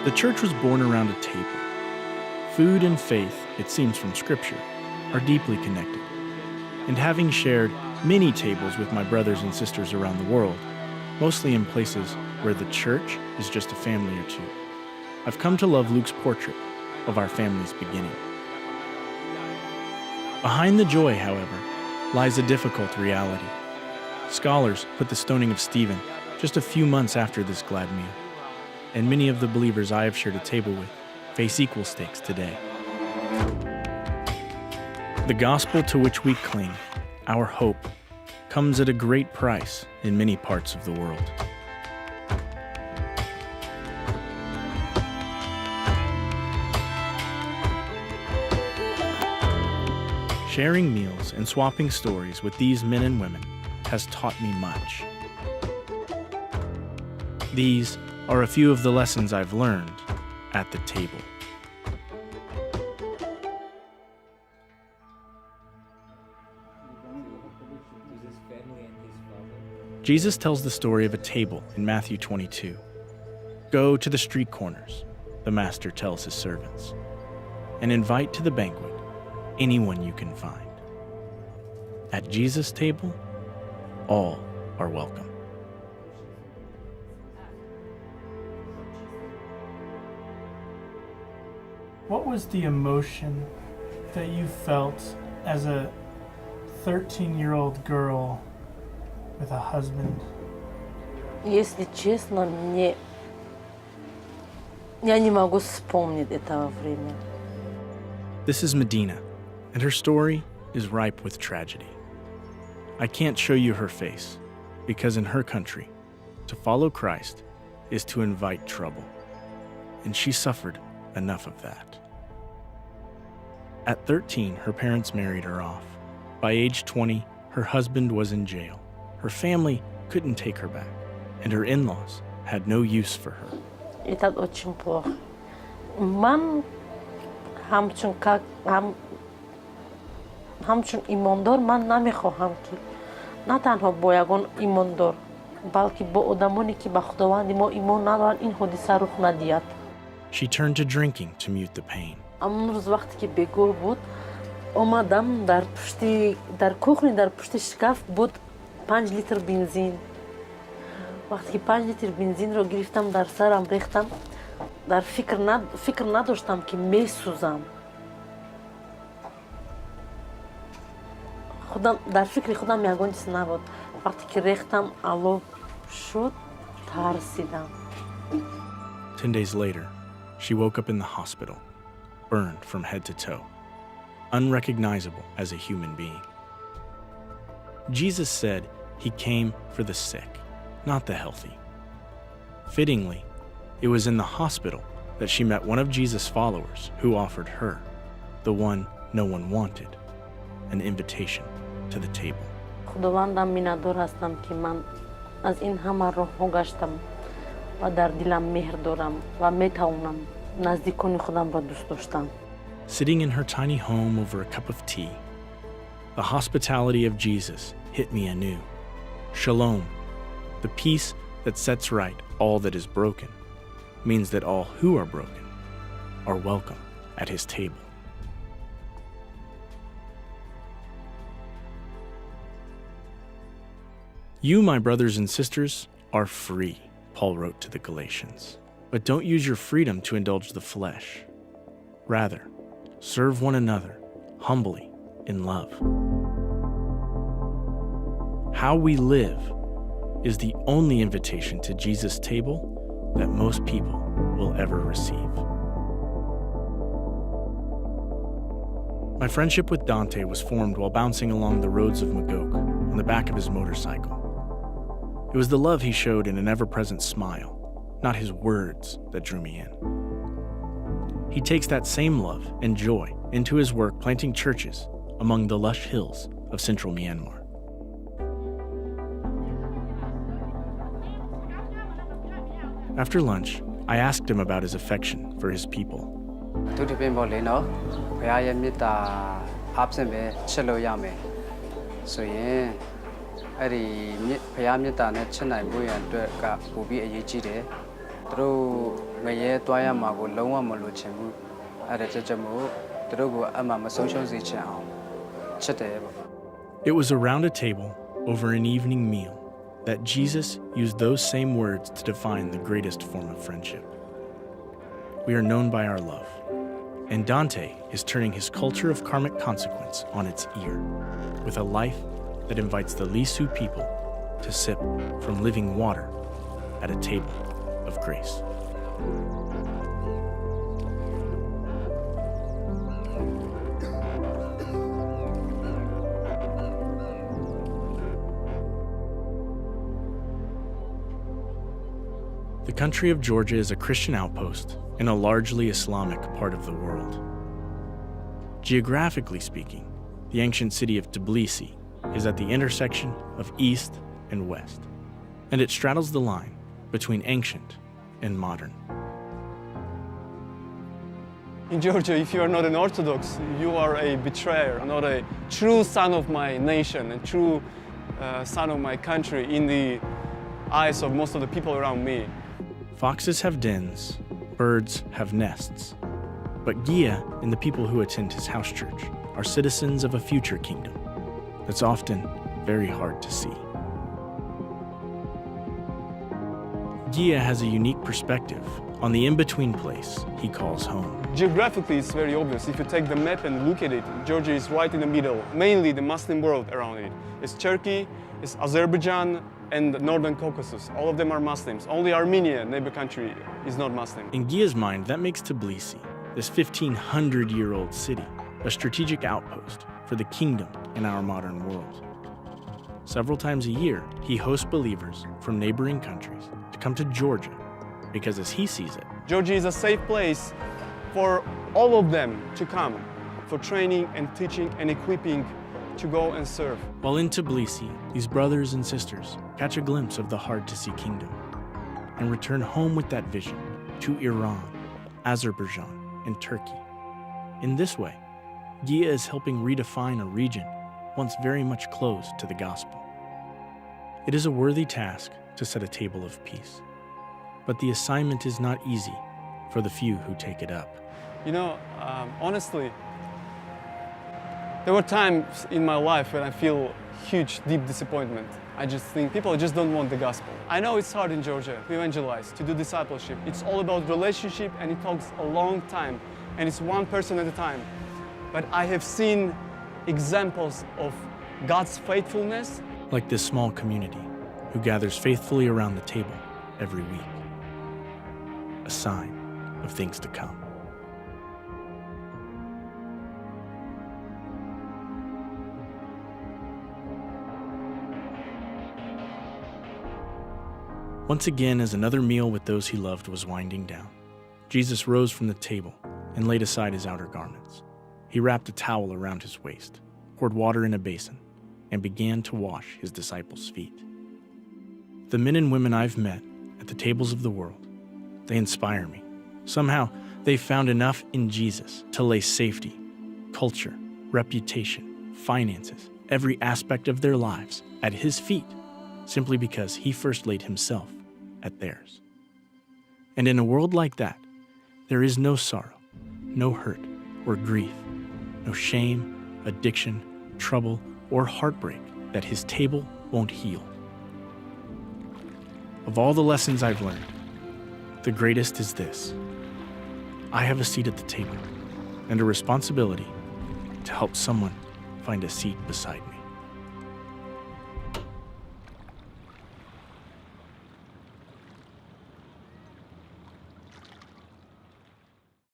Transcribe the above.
The church was born around a table. Food and faith, it seems from Scripture, are deeply connected. And having shared many tables with my brothers and sisters around the world, mostly in places where the church is just a family or two, I've come to love Luke's portrait of our family's beginning. Behind the joy, however, lies a difficult reality. Scholars put the stoning of Stephen just a few months after this glad meal, and many of the believers I have shared a table with face equal stakes today. The gospel to which we cling, our hope, comes at a great price in many parts of the world. Sharing meals and swapping stories with these men and women has taught me much. These are a few of the lessons I've learned at the table. Jesus tells the story of a table in Matthew 22. Go to the street corners, the master tells his servants, and invite to the banquet anyone you can find. At Jesus' table, all are welcome. What was the emotion that you felt as a 13-year-old girl with a husband? Если честно, я не могу вспомнить этого времени. This is Medina, and her story is ripe with tragedy. I can't show you her face, because in her country, to follow Christ is to invite trouble, and she suffered enough of that. At 13, her parents married her off. By age 20, her husband was in jail. Her family couldn't take her back, and her in-laws had no use for her. Это очень плохо. همچون ایماندار من نمیخواهم که نه تنها با یگان ایماندار بلکه با آدمانی که به خداوند ما ایمان ندارن این حادثه رخ ندهد. She turned to drinking to mute the pain. اما روز وقتی که بیگور بود آمدم در کухні در پشت شکاف بود 5 لیتر بنزین. وقتی که 5 لیتر بنزین رو گرفتم در سرم ریختم در فکر نداشتم که میسوزم. در فکر خودم یگان چیز نبود. وقتی که ریختم آلو شد ترسیدم. 10 days later, she woke up in the hospital, burned from head to toe, unrecognizable as a human being. Jesus said he came for the sick, not the healthy. Fittingly, it was in the hospital that she met one of Jesus' followers who offered her, the one no one wanted, an invitation to the table. خداوندم میندار هستم که من از این همه راه‌ها گشتم و در دلم مهر دارم و میتوانم نزدیکان خودم را دوست داشتم. Sitting in her tiny home over a cup of tea, the hospitality of Jesus hit me anew. Shalom, the peace that sets right all that is broken, means that all who are broken are welcome at his table. You, my brothers and sisters, are free, Paul wrote to the Galatians. But don't use your freedom to indulge the flesh. Rather, serve one another humbly in love. How we live is the only invitation to Jesus' table that most people will ever receive. My friendship with Dante was formed while bouncing along the roads of Magog on the back of his motorcycle. It was the love he showed in an ever-present smile, not his words, that drew me in. He takes that same love and joy into his work planting churches among the lush hills of central Myanmar. After lunch, I asked him about his affection for his people. သူတို့ငရဲတွားရမှာကိုလုံးဝမလိုချင်ဘူးအဲ့ဒါကြောင့်မို့သူတို့ကအမှမဆုံးရှုံးစေချင်အောင်ချစ်တယ်ပေါ့ It was around a table over an evening meal that Jesus used those same words to define the greatest form of friendship. We are known by our love, and Dante is turning his culture of karmic consequence on its ear with a life that invites the Lisu people to sip from living water at a table of grace. The country of Georgia is a Christian outpost in a largely Islamic part of the world. Geographically speaking, the ancient city of Tbilisi is at the intersection of East and West, and it straddles the line between ancient and modern. In Georgia, if you are not an Orthodox, you are a betrayer, not a true son of my nation and true son of my country in the eyes of most of the people around me. Foxes have dens, birds have nests, but Gia and the people who attend his house church are citizens of a future kingdom that's often very hard to see. Gia has a unique perspective on the in-between place he calls home. Geographically, it's very obvious. If you take the map and look at it, Georgia is right in the middle, mainly the Muslim world around it. It's Turkey, it's Azerbaijan, and the Northern Caucasus. All of them are Muslims. Only Armenia, neighbor country, is not Muslim. In Gia's mind, that makes Tbilisi, this 1,500-year-old city, a strategic outpost for the kingdom in our modern world. Several times a year, he hosts believers from neighboring countries to come to Georgia because, as he sees it, Georgia is a safe place for all of them to come for training and teaching and equipping to go and serve. While in Tbilisi, these brothers and sisters catch a glimpse of the hard-to-see kingdom and return home with that vision to Iran, Azerbaijan, and Turkey. In this way, Gia is helping redefine a region once very much closed to the gospel. It is a worthy task to set a table of peace, but the assignment is not easy for the few who take it up. You know, honestly, there were times in my life when I feel huge, deep disappointment. I just think people just don't want the gospel. I know it's hard in Georgia to evangelize, to do discipleship. It's all about relationship and it takes a long time and it's one person at a time. But I have seen examples of God's faithfulness. Like this small community who gathers faithfully around the table every week. A sign of things to come. Once again, as another meal with those he loved was winding down, Jesus rose from the table and laid aside his outer garments. He wrapped a towel around his waist, poured water in a basin, and began to wash his disciples' feet. The men and women I've met at the tables of the world, they inspire me. Somehow, they've found enough in Jesus to lay safety, culture, reputation, finances, every aspect of their lives at his feet, simply because he first laid himself at theirs. And in a world like that, there is no sorrow, no hurt or grief, no shame, addiction, trouble, or heartbreak that his table won't heal. Of all the lessons I've learned, the greatest is this. I have a seat at the table and a responsibility to help someone find a seat beside me.